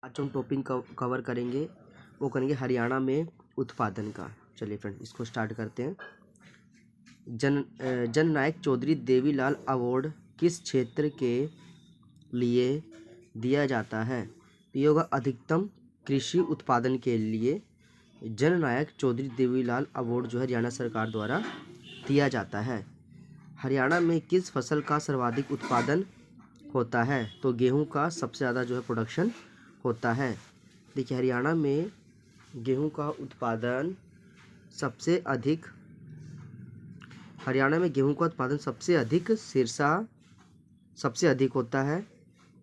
आज हम topic cover करेंगे, वो करेंगे हरियाणा में उत्पादन का। चलिए फ्रेंड, इसको स्टार्ट करते हैं। जननायक चौधरी देवीलाल अवार्ड किस क्षेत्र के लिए दिया जाता है? तो ये होगा अधिकतम कृषि उत्पादन के लिए जननायक चौधरी देवीलाल अवार्ड जो है हरियाणा सरकार द्वारा दिया जाता है। हरियाणा में किस फसल का सर्वाधिक उत्पादन होता है? तो गेहूं का सबसे ज़्यादा जो है प्रोडक्शन होता है। देखिए, हरियाणा में गेहूं का उत्पादन सबसे अधिक सबसे अधिक होता है।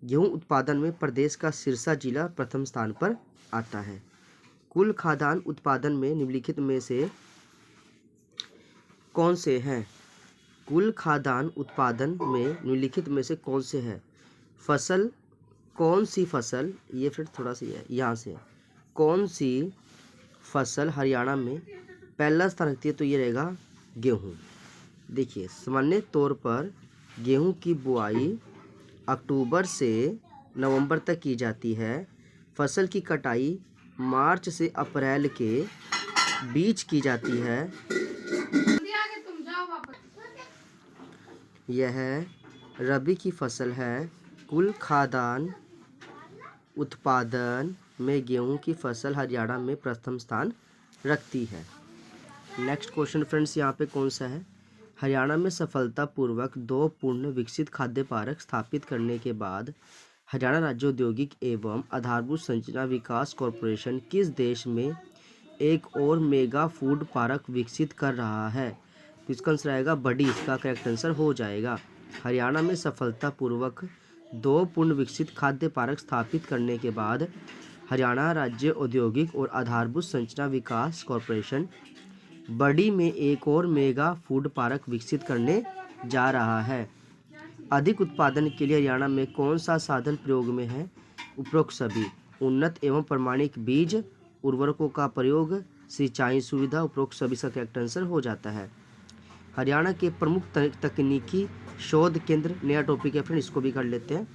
गेहूं उत्पादन में प्रदेश का सिरसा जिला प्रथम स्थान पर आता है। कुल खाद्यान्न उत्पादन में निम्नलिखित में से कौन से हैं? कुल खाद्यान्न उत्पादन में निम्नलिखित में से कौन से है? कौन सी फसल, ये फिर थोड़ा सा है यहाँ से, कौन सी फसल हरियाणा में पहला स्थान रखती है? तो ये रहेगा गेहूँ। देखिए, सामान्य तौर पर गेहूँ की बुआई अक्टूबर से नवंबर तक की जाती है। फसल की कटाई मार्च से अप्रैल के बीच की जाती है। यह रबी की फसल है। कुल खाद्यान्न उत्पादन में गेहूं की फसल हरियाणा में प्रथम स्थान रखती है। नेक्स्ट क्वेश्चन फ्रेंड्स, यहाँ पे कौन सा है? हरियाणा में सफलतापूर्वक 2 पूर्ण विकसित खाद्य पार्क स्थापित करने के बाद हरियाणा राज्य औद्योगिक एवं आधारभूत संरचना विकास कॉरपोरेशन किस देश में एक और मेगा फूड पार्क विकसित कर रहा है? तो इसका आंसर आएगा बड़ी। इसका करेक्ट आंसर हो जाएगा। हरियाणा में सफलतापूर्वक 2 पूर्ण विकसित खाद्य पार्क स्थापित करने के बाद हरियाणा राज्य औद्योगिक और आधारभूत संरचना विकास कॉरपोरेशन बड़ी में एक और मेगा फूड पार्क विकसित करने जा रहा है। अधिक उत्पादन के लिए हरियाणा में कौन सा साधन प्रयोग में है? उपरोक्त सभी। उन्नत एवं प्रमाणिक बीज, उर्वरकों का प्रयोग, सिंचाई सुविधा, उपरोक्त सभी का करेक्ट आंसर हो जाता है। हरियाणा के प्रमुख तकनीकी शोध केंद्र, नया टॉपिक है फ्रेंड, इसको भी कर लेते हैं।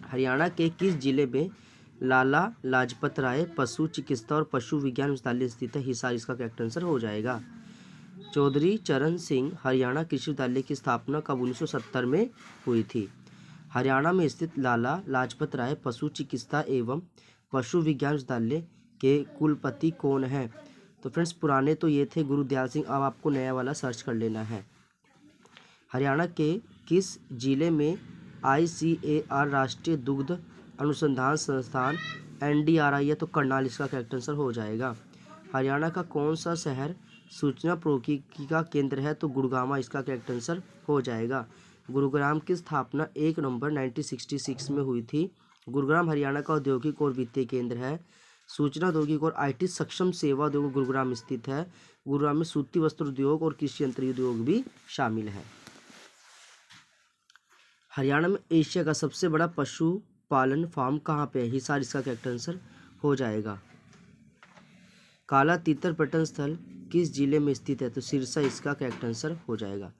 हरियाणा के किस जिले में लाला लाजपत राय पशु चिकित्सा और पशु विज्ञान विश्वविद्यालय स्थित है? हिसार इसका करेक्ट आंसर हो जाएगा। चौधरी चरण सिंह हरियाणा कृषि विश्वविद्यालय की स्थापना कब 1970 में हुई थी? हरियाणा में स्थित लाला लाजपत राय पशु चिकित्सा एवं पशु विज्ञान विश्वविद्यालय के कुलपति कौन है? तो फ्रेंड्स, पुराने तो ये थे गुरुदयाल सिंह, अब आपको नया वाला सर्च कर लेना है। हरियाणा के किस जिले में ICAR राष्ट्रीय दुग्ध अनुसंधान संस्थान NDRI है? तो करनाल इसका करेक्ट आंसर हो जाएगा। हरियाणा का कौन सा शहर सूचना प्रौद्योगिकी का केंद्र है? तो गुड़गांव इसका करेक्ट आंसर हो जाएगा। गुरुग्राम की स्थापना 1 नवंबर 1966 में हुई थी। गुरुग्राम हरियाणा का औद्योगिक और वित्तीय केंद्र है। सूचना औद्योगिक और IT सक्षम सेवा उद्योग गुरुग्राम स्थित है। गुरुग्राम में सूती वस्त्र उद्योग और कृषि यंत्र उद्योग भी शामिल है। हरियाणा में एशिया का सबसे बड़ा पशु पालन फार्म कहाँ पे है? हिसार इसका करेक्ट आंसर हो जाएगा। काला तीतर पर्यटन स्थल किस जिले में स्थित है? तो सिरसा इसका करेक्ट आंसर हो जाएगा।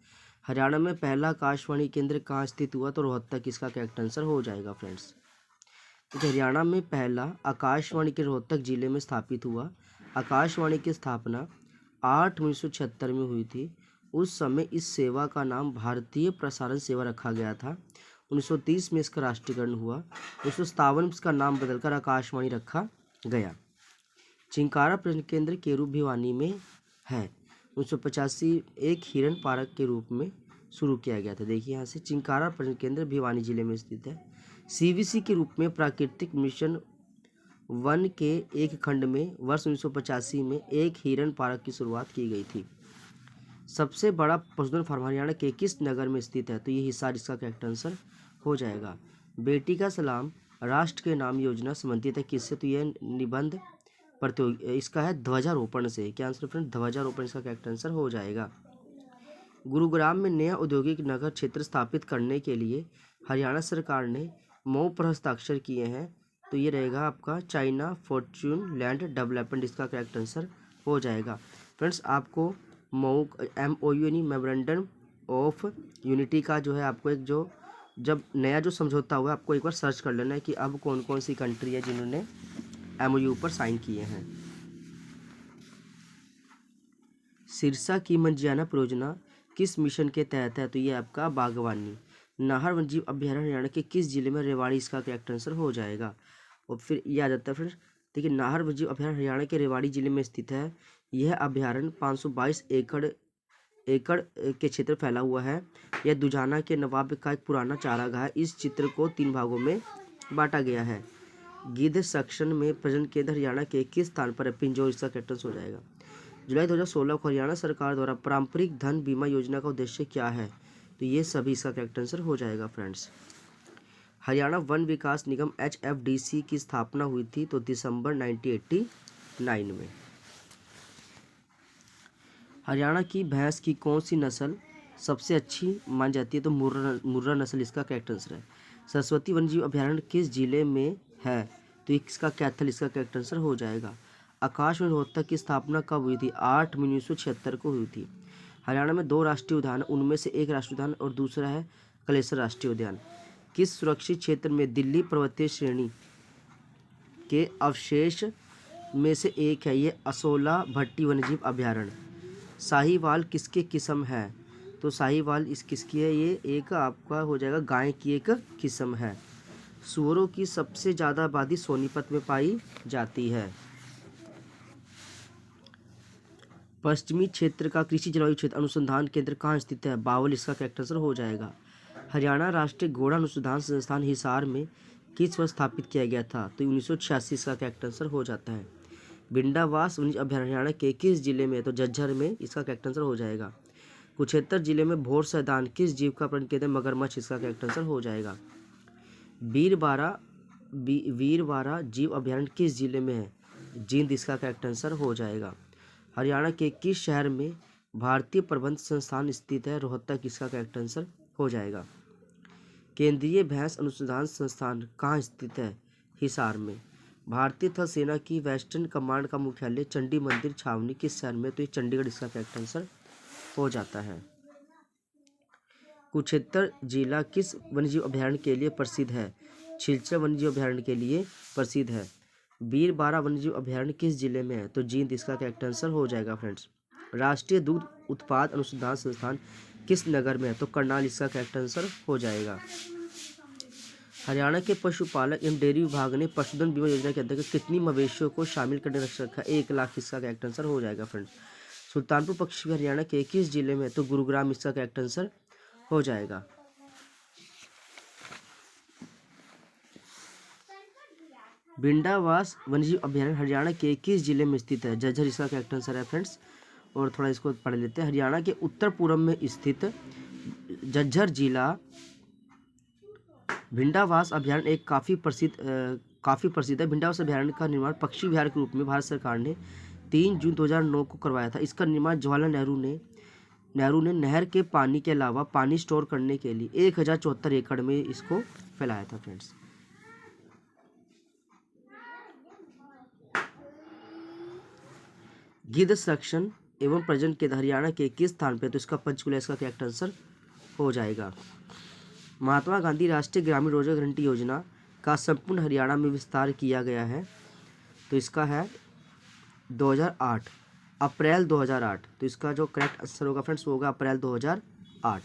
हरियाणा में पहला आकाशवाणी केंद्र कहाँ स्थित हुआ? तो रोहतक इसका करेक्ट आंसर हो जाएगा फ्रेंड्स। तो हरियाणा में पहला आकाशवाणी के रोहतक जिले में स्थापित हुआ। आकाशवाणी की स्थापना 8 मई 1976 में हुई थी। उस समय इस सेवा का नाम भारतीय प्रसारण सेवा रखा गया था। 1930 में इसका राष्ट्रीयकरण हुआ। 1957 में इसका नाम बदलकर आकाशवाणी रखा गया। चिंकारा पर्यटन केंद्र केरू भिवानी में है। 1985 एक हिरन पार्क के रूप में शुरू किया गया था। देखिए, यहाँ से चिंकारा पर्यटन केंद्र भिवानी जिले में स्थित है। CVC के रूप में प्राकृतिक मिशन 1 के एक खंड में वर्ष 1985 में एक हिरन पार्क की शुरुआत की गई थी। सबसे बड़ा पशुधन फार्म हरियाणा के किस नगर में स्थित है? तो ये हिसार इसका करेक्ट आंसर हो जाएगा। बेटी का सलाम राष्ट्र के नाम योजना संबंधित है किससे? तो यह निबंध प्रतियोगी इसका है ध्वजारोपण से। क्या आंसर फ्रेंड? ध्वजारोपण इसका करेक्ट आंसर हो जाएगा। गुरुग्राम में नया औद्योगिक नगर क्षेत्र स्थापित करने के लिए हरियाणा सरकार ने मऊ पर हस्ताक्षर किए हैं। तो ये रहेगा आपका चाइना फॉर्च्यून लैंड डेवलपमेंट, इसका करेक्ट आंसर हो जाएगा। फ्रेंड्स, आपको MOU यानी मेमोरेंडम ऑफ यूनिटी का जो है आपको एक जो जब नया जो समझौता हुआ आपको एक बार सर्च कर लेना है कि अब कौन कौन सी कंट्री है जिन्होंने MOU पर साइन किए हैं। सिरसा की मंजियाना परियोजना किस मिशन के तहत है? तो ये आपका बागवानी। नाहर वन्यजीव अभयारण्य हरियाणा के किस जिले में? रेवाड़ी इसका करेक्ट आंसर हो जाएगा। और फिर ये आ जाता है फिर देखिए, नाहर वन्यजीव अभयारण्य हरियाणा के रेवाड़ी जिले में स्थित है। यह अभयारण्य 522 एकड़ के क्षेत्र फैला हुआ है। यह दुजाना के नवाब का एक पुराना चारागाह है। इस चित्र को 3 भागों में बांटा गया है। गिद्ध संरक्षण में प्रजनन केंद्र हरियाणा के किस स्थान पर है? पिंजौर इसका करेक्ट आंसर हो जाएगा। जुलाई 2016 को हरियाणा सरकार द्वारा पारंपरिक धन बीमा योजना का उद्देश्य क्या है? तो ये सभी इसका करेक्ट आंसर हो जाएगा फ्रेंड्स। हरियाणा वन विकास निगम HFDC की स्थापना हुई थी तो दिसंबर 1989 में। हरियाणा की भैंस की कौन सी नस्ल सबसे अच्छी मानी जाती है? तो मुर्रा नस्ल इसका करेक्ट आंसर है। सरस्वती वन्यजीव अभयारण्य किस जिले में है? तो इसका कैथल इसका करेक्ट आंसर हो जाएगा। आकाश में रोहतक की स्थापना कब हुई थी? 8 मई 1976 को हुई थी। हरियाणा में 2 राष्ट्रीय उद्यान, उनमें से एक राष्ट्रीय उद्यान और दूसरा है कलेसर राष्ट्रीय उद्यान। किस सुरक्षित क्षेत्र में दिल्ली पर्वतीय श्रेणी के अवशेष में से एक है? ये असोला भट्टी वन्यजीव अभयारण्य। साहीवाल किसके किस्म है? तो साहीवाल किसकी है? ये एक आपका हो जाएगा गाय की एक किस्म है। सूअरों की सबसे ज़्यादा आबादी सोनीपत में पाई जाती है। पश्चिमी क्षेत्र का कृषि जलवायु क्षेत्र अनुसंधान केंद्र कहाँ स्थित है? बावल इसका करेक्ट आंसर हो जाएगा। हरियाणा राष्ट्रीय घोड़ा अनुसंधान संस्थान हिसार में किस वर्ष स्थापित किया गया था? तो 1986 इसका करेक्ट आंसर हो जाता है। भिंडावास वन्यजीव अभयारण्य हरियाणा के किस जिले में? तो झज्जर में इसका करेक्ट आंसर हो जाएगा। कुरुक्षेत्र जिले में भोर सैदान किस जीव का प्रजनन केंद्र? मगरमच्छ इसका करेक्ट आंसर हो जाएगा। वीरवारा जीव अभयारण्य किस जिले में है? जींद इसका करेक्ट आंसर हो जाएगा। हरियाणा के किस शहर में भारतीय प्रबंध संस्थान स्थित है? रोहतक इसका करेक्ट आंसर हो जाएगा। केंद्रीय भैंस अनुसंधान संस्थान कहाँ स्थित है? हिसार में। भारतीय थल सेना की वेस्टर्न कमांड का मुख्यालय चंडी मंदिर छावनी किस शहर में? तो ये चंडीगढ़ इसका करेक्ट आंसर हो जाता है। कुरुक्षेत्र जिला किस वन्यजीव अभयारण्य के लिए प्रसिद्ध है? छिलचर वन्यजीव अभयारण्य के लिए प्रसिद्ध है। वीरबारा वन्यजीव अभयारण्य किस जिले में है? तो जींद इसका करेक्ट आंसर हो जाएगा फ्रेंड्स। राष्ट्रीय दूध उत्पाद अनुसंधान संस्थान किस नगर में है? तो करनाल इसका करेक्ट आंसर हो जाएगा। हरियाणा के पशुपालक एवं डेयरी विभाग ने पशुधन बीमा योजना के अंतर्गत कितनी मवेशियों को शामिल करने लक्ष्य रखा? 1 लाख इसका करेक्ट आंसर हो जाएगा फ्रेंड्स। सुल्तानपुर पक्षी हरियाणा के किस जिले में है? तो गुरुग्राम इसका करेक्ट आंसर हो जाएगा। भिंडावास वन्यजीव अभयारण्य हरियाणा के किस जिले में स्थित है? झज्जर इसका करेक्ट आंसर है फ्रेंड्स। और थोड़ा इसको पढ़ लेते हैं। हरियाणा के उत्तर पूर्व में स्थित झज्जर जिला भिंडावास अभयारण्य एक काफ़ी प्रसिद्ध है। भिंडावास अभयारण्य का निर्माण पक्षी विहार के रूप में भारत सरकार ने 3 जून 2009 को करवाया था। इसका निर्माण जवाहरलाल नेहरू ने नहर के पानी के अलावा पानी स्टोर करने के लिए 1074 एकड़ में इसको फैलाया था फ्रेंड्स। गिद्ध संरक्षण एवं प्रजनन केंद्र हरियाणा के किस स्थान पे? तो इसका पंचकुला इसका करेक्ट आंसर हो जाएगा। महात्मा गांधी राष्ट्रीय ग्रामीण रोजगार गारंटी योजना का संपूर्ण हरियाणा में विस्तार किया गया है तो इसका है 2008 अप्रैल 2008। तो इसका जो करेक्ट आंसर होगा फ्रेंड्स वो होगा अप्रैल 2008।